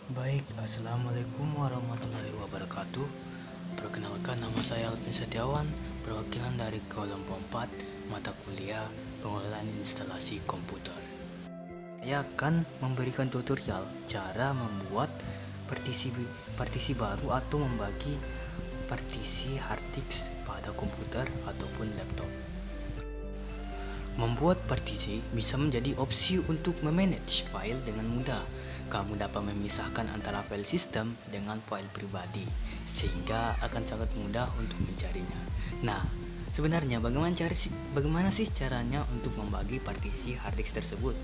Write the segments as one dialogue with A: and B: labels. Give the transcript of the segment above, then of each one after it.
A: Baik, Assalamualaikum warahmatullahi wabarakatuh. Perkenalkan, nama saya Alvin Setiawan, perwakilan dari kelompok 4 mata kuliah pengelolaan instalasi komputer. Saya akan memberikan tutorial cara membuat partisi baru atau membagi partisi hard disk pada komputer ataupun laptop. Membuat partisi bisa menjadi opsi untuk memanage file dengan mudah. Kamu dapat memisahkan antara file sistem dengan file pribadi, sehingga akan sangat mudah untuk mencarinya. Nah, sebenarnya bagaimana sih caranya untuk membagi partisi hard disk tersebut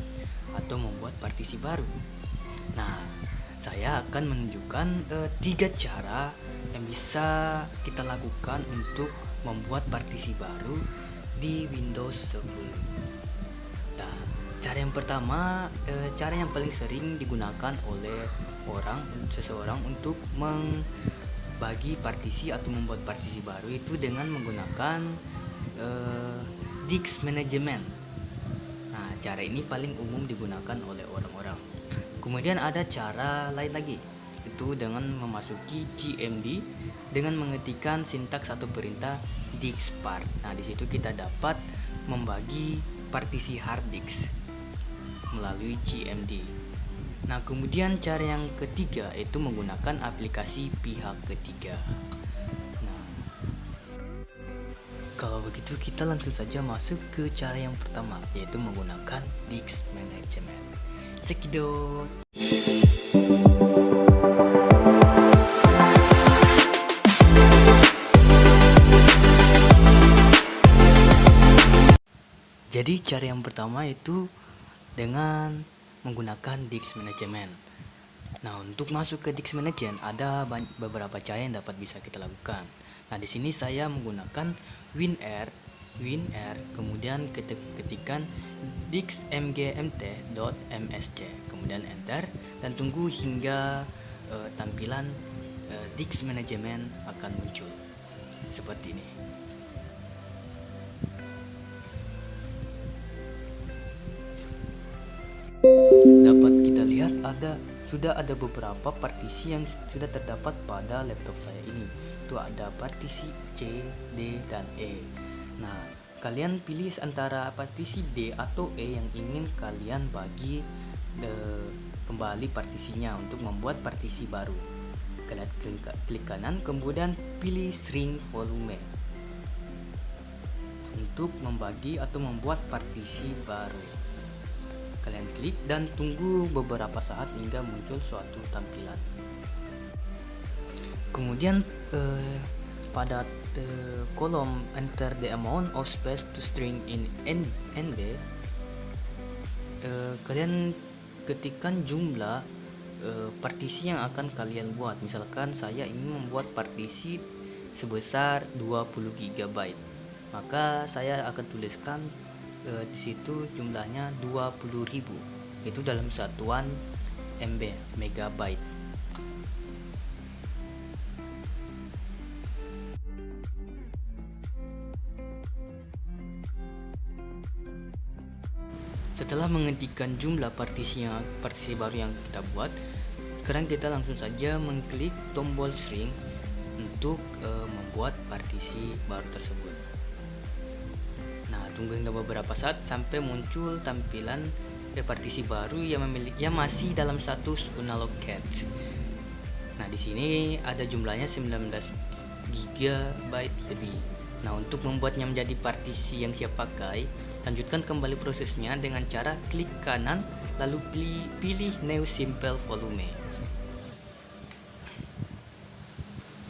A: atau membuat partisi baru? Nah, saya akan menunjukkan 3 cara yang bisa kita lakukan untuk membuat partisi baru di Windows 10. Nah, cara yang pertama, cara yang paling sering digunakan oleh seseorang untuk membagi partisi atau membuat partisi baru itu dengan menggunakan disk management. Nah, cara ini paling umum digunakan oleh orang-orang. Kemudian ada cara lain lagi, itu dengan memasuki CMD dengan mengetikkan sintaks atau perintah diskpart. Nah, di situ kita dapat membagi partisi hard disk melalui CMD. Nah, kemudian cara yang ketiga itu menggunakan aplikasi pihak ketiga. Nah, kalau begitu kita langsung saja masuk ke cara yang pertama, yaitu menggunakan disk management. Cekidot. Jadi cara yang pertama itu dengan menggunakan disk management. Nah, untuk masuk ke disk management ada beberapa cara yang dapat bisa kita lakukan. Nah, di sini saya menggunakan WinR, kemudian ketikkan diskmgmt.msc, kemudian enter dan tunggu hingga tampilan disk management akan muncul seperti ini. Dapat kita lihat sudah ada beberapa partisi yang sudah terdapat pada laptop saya ini. Itu ada partisi C, D, dan E. Nah, kalian pilih antara partisi D atau E yang ingin kalian bagi kembali partisinya untuk membuat partisi baru. Kalian klik kanan, kemudian pilih string volume untuk membagi atau membuat partisi baru. Kalian klik dan tunggu beberapa saat hingga muncul suatu tampilan. Kemudian pada kolom enter the amount of space to string in NB, kalian ketikkan jumlah partisi yang akan kalian buat. Misalkan saya ingin membuat partisi sebesar 20 GB, maka saya akan tuliskan di situ jumlahnya 20.000, itu dalam satuan MB, megabyte. Setelah mengetikkan jumlah partisi baru yang kita buat, sekarang kita langsung saja mengklik tombol string untuk membuat partisi baru tersebut. Tunggu hingga beberapa saat sampai muncul tampilan partisi baru yang masih dalam status unallocated. Nah, di sini ada jumlahnya 19 GB lebih. Nah, untuk membuatnya menjadi partisi yang siap pakai, lanjutkan kembali prosesnya dengan cara klik kanan lalu pilih New Simple Volume.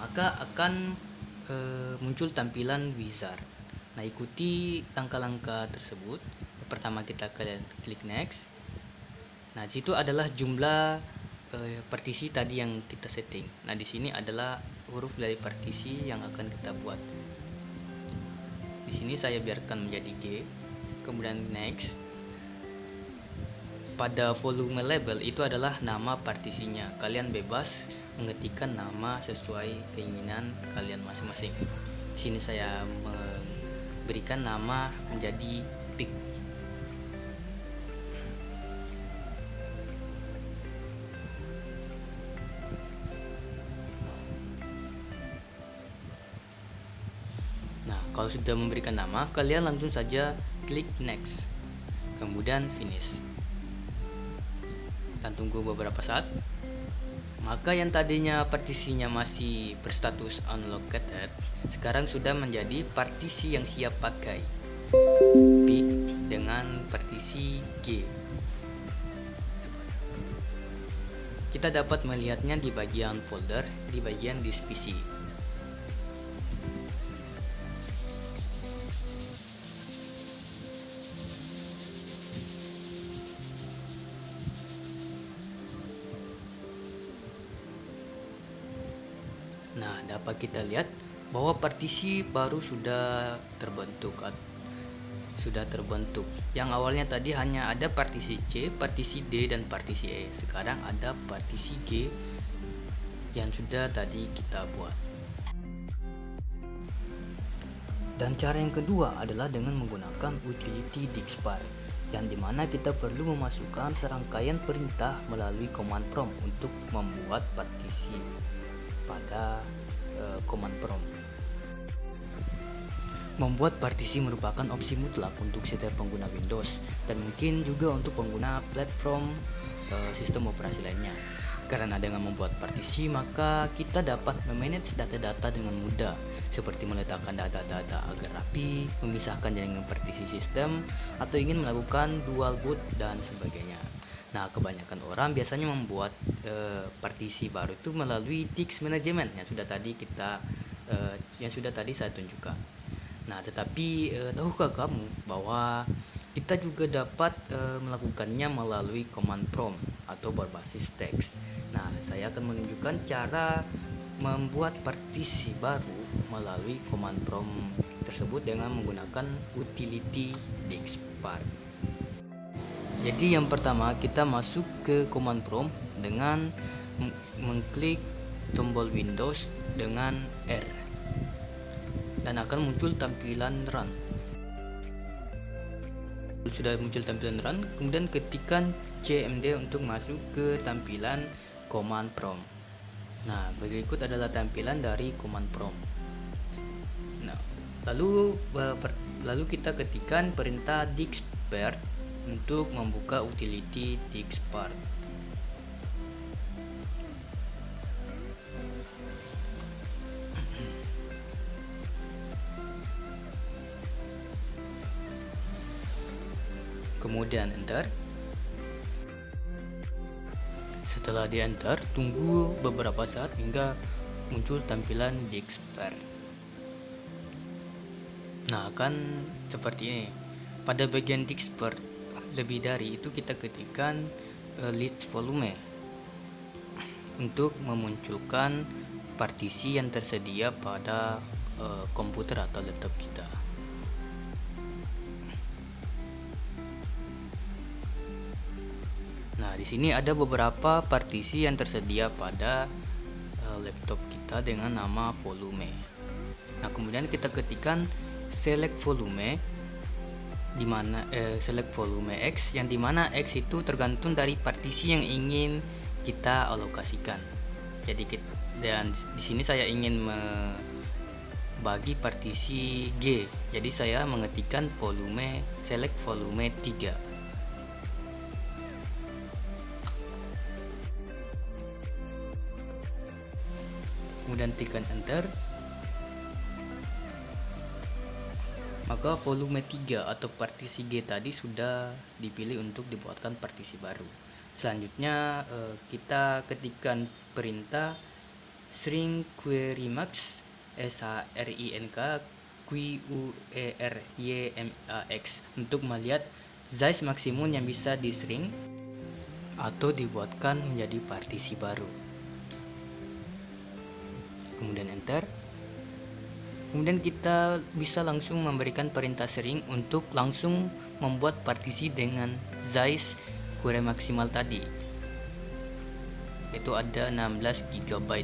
A: Maka akan muncul tampilan wizard. Nah, ikuti langkah-langkah tersebut. Pertama kita klik next. Nah, di situ adalah jumlah partisi tadi yang kita setting. Nah, di sini adalah huruf dari partisi yang akan kita buat. Di sini saya biarkan menjadi G. Kemudian next. Pada volume label itu adalah nama partisinya. Kalian bebas mengetikkan nama sesuai keinginan kalian masing-masing. Di sini saya berikan nama menjadi pick. Kalau sudah memberikan nama, kalian langsung saja klik next, kemudian finish, dan tunggu beberapa saat. Maka yang tadinya partisinya masih berstatus unlocated, sekarang sudah menjadi partisi yang siap pakai. Pick dengan partisi G. Kita dapat melihatnya di bagian folder, di bagian disk PC. Nah, dapat kita lihat bahwa partisi baru sudah terbentuk. Yang awalnya tadi hanya ada partisi C, partisi D, dan partisi E. Sekarang ada partisi G yang sudah tadi kita buat. Dan cara yang kedua adalah dengan menggunakan utility diskpart, yang dimana kita perlu memasukkan serangkaian perintah melalui command prompt untuk membuat partisi pada command prompt. Membuat partisi merupakan opsi mutlak untuk setiap pengguna Windows dan mungkin juga untuk pengguna platform sistem operasi lainnya. Karena dengan membuat partisi, maka kita dapat memanage data-data dengan mudah, seperti meletakkan data-data agar rapi, memisahkan dengan partisi sistem, atau ingin melakukan dual boot dan sebagainya. Nah, kebanyakan orang biasanya membuat partisi baru itu melalui disk management yang sudah tadi saya tunjukkan. Nah, tetapi tahukah kamu bahwa kita juga dapat melakukannya melalui command prompt atau berbasis teks. Nah, saya akan menunjukkan cara membuat partisi baru melalui command prompt tersebut dengan menggunakan utility diskpart. Jadi yang pertama, kita masuk ke command prompt dengan mengklik tombol Windows dengan R, dan akan muncul tampilan run. Sudah muncul tampilan run, kemudian ketikkan CMD untuk masuk ke tampilan command prompt. Nah, berikut adalah tampilan dari command prompt. Nah, lalu kita ketikkan perintah diskpart untuk membuka utility diskpart. Kemudian enter. Setelah di enter, tunggu beberapa saat hingga muncul tampilan diskpart. Nah, akan seperti ini. Pada bagian diskpart lebih dari itu, kita ketikkan list volume untuk memunculkan partisi yang tersedia pada komputer atau laptop kita. Nah, di sini ada beberapa partisi yang tersedia pada laptop kita dengan nama volume. Nah, kemudian kita ketikkan select volume, di mana select volume X, yang dimana X itu tergantung dari partisi yang ingin kita alokasikan. Jadi dan di sini saya ingin membagi partisi G. Jadi saya mengetikkan volume select volume 3. Kemudian tekan enter, maka volume 3 atau partisi G tadi sudah dipilih untuk dibuatkan partisi baru. Selanjutnya kita ketikkan perintah string querymax SHRINK QUERYMAX untuk melihat size maksimum yang bisa di string atau dibuatkan menjadi partisi baru. Kemudian enter. Kemudian kita bisa langsung memberikan perintah string untuk langsung membuat partisi dengan size query maksimal tadi, itu ada 16 GB.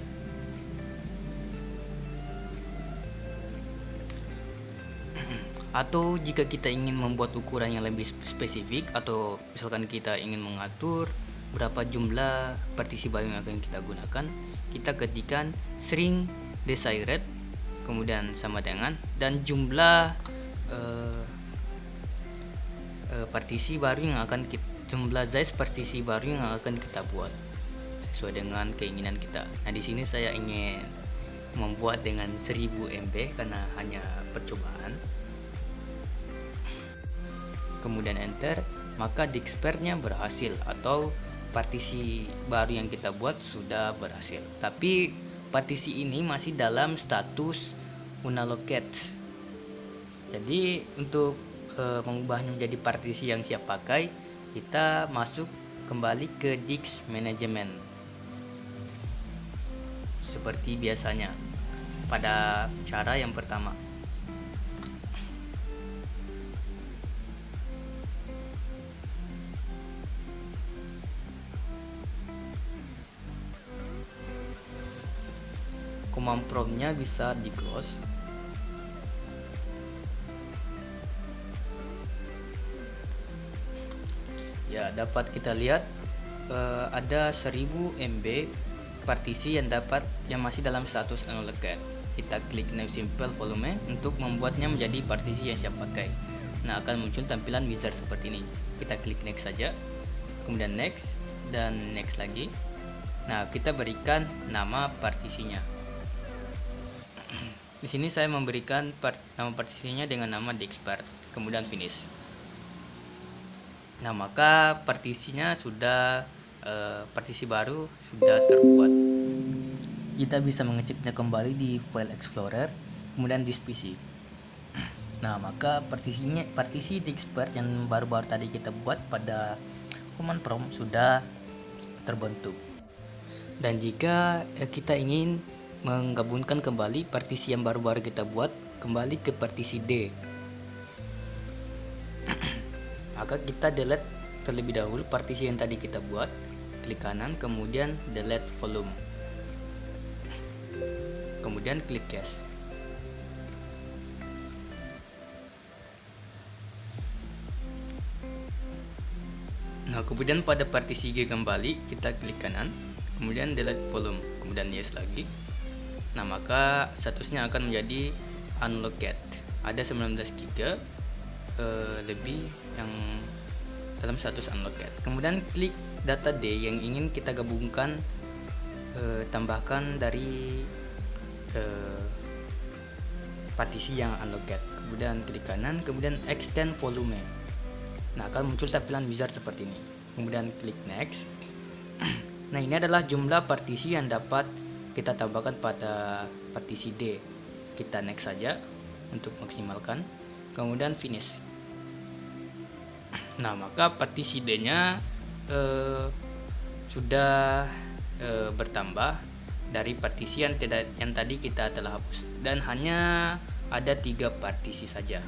A: Atau jika kita ingin membuat ukuran yang lebih spesifik, atau misalkan kita ingin mengatur berapa jumlah partisi baru yang akan kita gunakan, kita ketikkan string desired, kemudian sama dengan, dan jumlah partisi baru yang akan jumlah size partisi baru yang akan kita buat sesuai dengan keinginan kita. Nah, di sini saya ingin membuat dengan 1000 MB karena hanya percobaan. Kemudian enter, maka DiskSpare-nya berhasil atau partisi baru yang kita buat sudah berhasil. Tapi partisi ini masih dalam status unallocate. Jadi untuk mengubahnya menjadi partisi yang siap pakai, kita masuk kembali ke disk management seperti biasanya pada cara yang pertama. Command prompt-nya bisa di close. Ya, dapat kita lihat ada 1000 MB partisi yang masih dalam status unallocate. Kita klik New Simple Volume untuk membuatnya menjadi partisi yang siap pakai. Nah, akan muncul tampilan wizard seperti ini. Kita klik next saja, kemudian next dan next lagi. Nah, kita berikan nama partisinya. Di sini saya memberikan nama partisinya dengan nama DiskSpare, kemudian finish. Nah, maka partisinya sudah partisi baru sudah terbuat. Kita bisa mengeceknya kembali di File Explorer, kemudian di PC. Nah, maka partisi DiskSpare yang baru-baru tadi kita buat pada command prompt sudah terbentuk. Dan jika kita ingin menggabungkan kembali partisi yang baru-baru kita buat kembali ke partisi D, maka kita delete terlebih dahulu partisi yang tadi kita buat, klik kanan, kemudian delete volume, kemudian klik cache. Nah, kemudian pada partisi G kembali, kita klik kanan, kemudian delete volume, kemudian yes lagi. Nah, maka statusnya akan menjadi unallocate. Ada 19 GB lebih yang dalam status unallocate. Kemudian klik data D yang ingin kita gabungkan, tambahkan dari partisi yang unallocate. Kemudian klik kanan, kemudian extend volume. Nah, akan muncul tampilan wizard seperti ini. Kemudian klik next. Nah, ini adalah jumlah partisi yang dapat kita tambahkan pada partisi D. Kita next saja untuk maksimalkan, kemudian finish. Nah, maka partisi D-nya sudah bertambah dari partisi yang tadi kita telah hapus, dan hanya ada 3 partisi saja.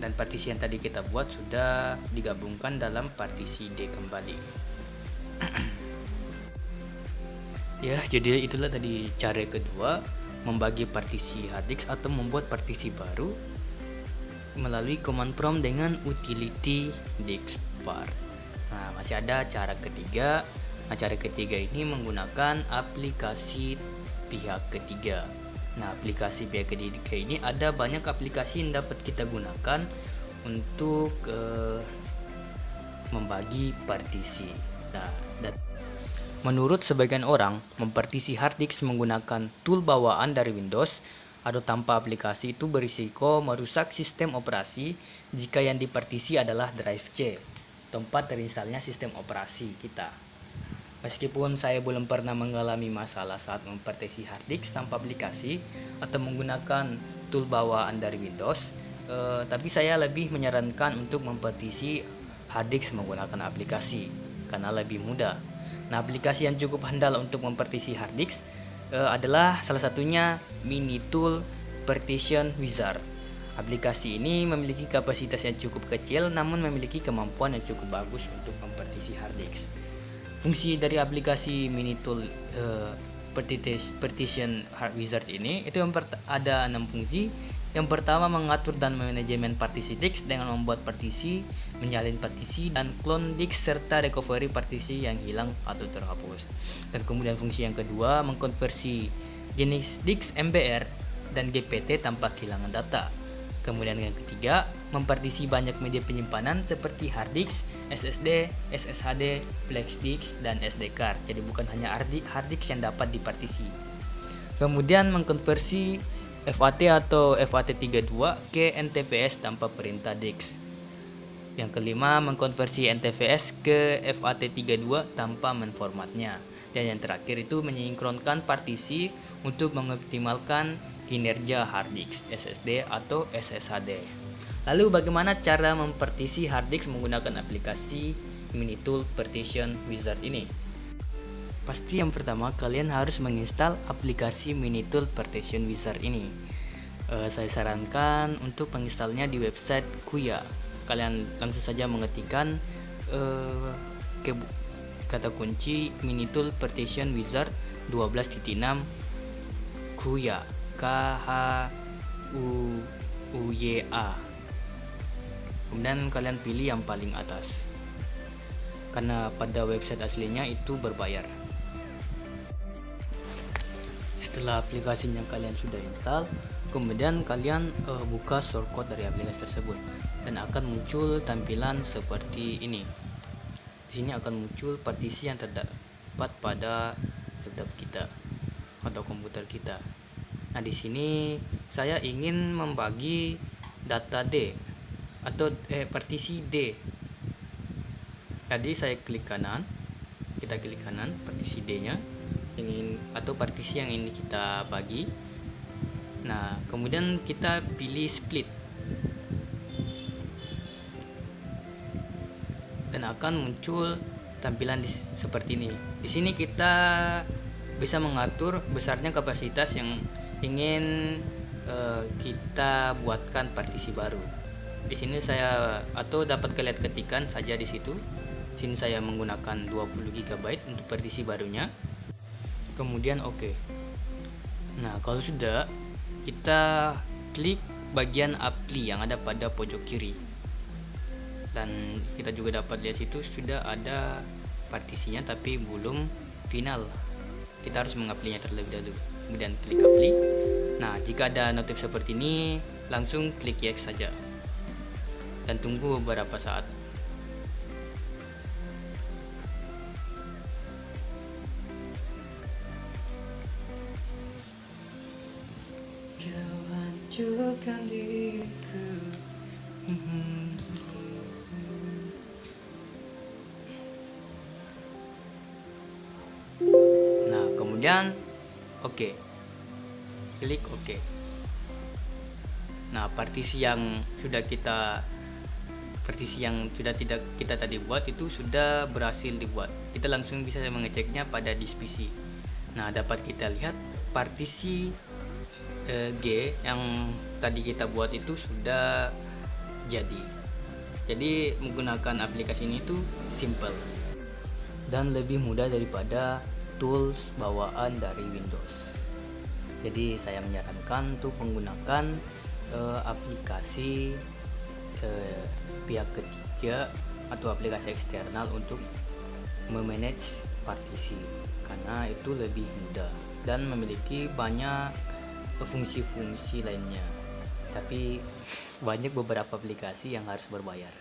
A: Dan partisi yang tadi kita buat sudah digabungkan dalam partisi D kembali. Ya, jadi itulah tadi cara kedua membagi partisi harddisk atau membuat partisi baru melalui command prompt dengan utility DiskSpare. Nah, masih ada cara ketiga. Nah, cara ketiga ini menggunakan aplikasi pihak ketiga. Nah, aplikasi pihak ketiga ini ada banyak aplikasi yang dapat kita gunakan untuk membagi partisi. Nah, menurut sebagian orang, mempartisi harddisk menggunakan tool bawaan dari Windows atau tanpa aplikasi itu berisiko merusak sistem operasi jika yang dipartisi adalah drive C, tempat terinstalnya sistem operasi kita. Meskipun saya belum pernah mengalami masalah saat mempartisi harddisk tanpa aplikasi atau menggunakan tool bawaan dari Windows, tapi saya lebih menyarankan untuk mempartisi harddisk menggunakan aplikasi karena lebih mudah. Nah, aplikasi yang cukup handal untuk mempartisi harddisk adalah salah satunya Minitool Partition Wizard. Aplikasi ini memiliki kapasitas yang cukup kecil namun memiliki kemampuan yang cukup bagus untuk mempartisi harddisk. Fungsi dari aplikasi Minitool Partition Wizard ini itu ada 6 fungsi. Yang pertama, mengatur dan manajemen partisi disk dengan membuat partisi, menyalin partisi, dan clone disk serta recovery partisi yang hilang atau terhapus. Dan kemudian fungsi yang kedua, mengkonversi jenis disk MBR dan GPT tanpa kehilangan data. Kemudian yang ketiga, mempartisi banyak media penyimpanan seperti hard disk, SSD, SSHD, flash disk, dan SD card. Jadi bukan hanya hard disk yang dapat dipartisi. Kemudian mengkonversi FAT atau FAT32 ke NTFS tanpa perintah disk. Yang kelima, mengkonversi NTFS ke FAT32 tanpa menformatnya. Dan yang terakhir itu menyinkronkan partisi untuk mengoptimalkan kinerja hard disk, SSD atau SSHD. Lalu bagaimana cara mempartisi hard disk menggunakan aplikasi Minitool Partition Wizard ini? Pasti yang pertama kalian harus menginstal aplikasi Minitool Partition Wizard ini. Saya sarankan untuk menginstalnya di website Kuya. Kalian langsung saja mengetikkan kata kunci Minitool Partition Wizard 12.6 Kuya, KHUUYA. Kemudian kalian pilih yang paling atas, karena pada website aslinya itu berbayar. Setelah aplikasinya kalian sudah install, kemudian kalian buka shortcut dari aplikasi tersebut dan akan muncul tampilan seperti ini. Di sini akan muncul partisi yang terdapat pada laptop kita atau komputer kita. Nah, di sini saya ingin membagi data D atau partisi D. Jadi saya klik kanan, kita klik kanan partisi D-nya, atau partisi yang ini kita bagi. Nah, kemudian kita pilih split dan akan muncul tampilan seperti ini. Di sini kita bisa mengatur besarnya kapasitas yang ingin kita buatkan partisi baru. Di sini saya dapat kalian ketikkan saja di situ. Sini saya menggunakan 20 GB untuk partisi barunya. Kemudian oke. Nah, kalau sudah, kita klik bagian apply yang ada pada pojok kiri. Dan kita juga dapat lihat situ sudah ada partisinya tapi belum final. Kita harus mengaplinya terlebih dahulu. Kemudian klik apply. Nah, jika ada notif seperti ini, langsung klik yes saja dan tunggu beberapa saat. Kau hancurkan diriku. Nah, kemudian oke. Klik oke. Nah, partisi yang tidak kita tadi buat itu sudah berhasil dibuat. Kita langsung bisa mengeceknya pada disk PC. Nah, dapat kita lihat partisi G yang tadi kita buat itu sudah jadi. Jadi menggunakan aplikasi ini tuh simple dan lebih mudah daripada tools bawaan dari Windows. Jadi saya menyarankan untuk menggunakan aplikasi pihak ketiga atau aplikasi eksternal untuk memanage partisi, karena itu lebih mudah dan memiliki banyak fungsi-fungsi lainnya. Tapi banyak beberapa aplikasi yang harus berbayar.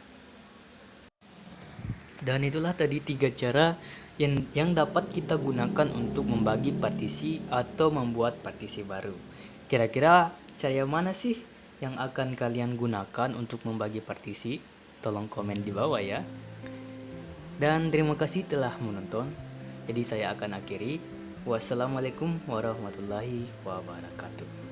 A: Dan itulah tadi 3 cara yang dapat kita gunakan untuk membagi partisi atau membuat partisi baru. Kira-kira cara mana sih yang akan kalian gunakan untuk membagi partisi? Tolong komen di bawah ya. Dan terima kasih telah menonton. Jadi saya akan akhiri. Wassalamualaikum warahmatullahi wabarakatuh.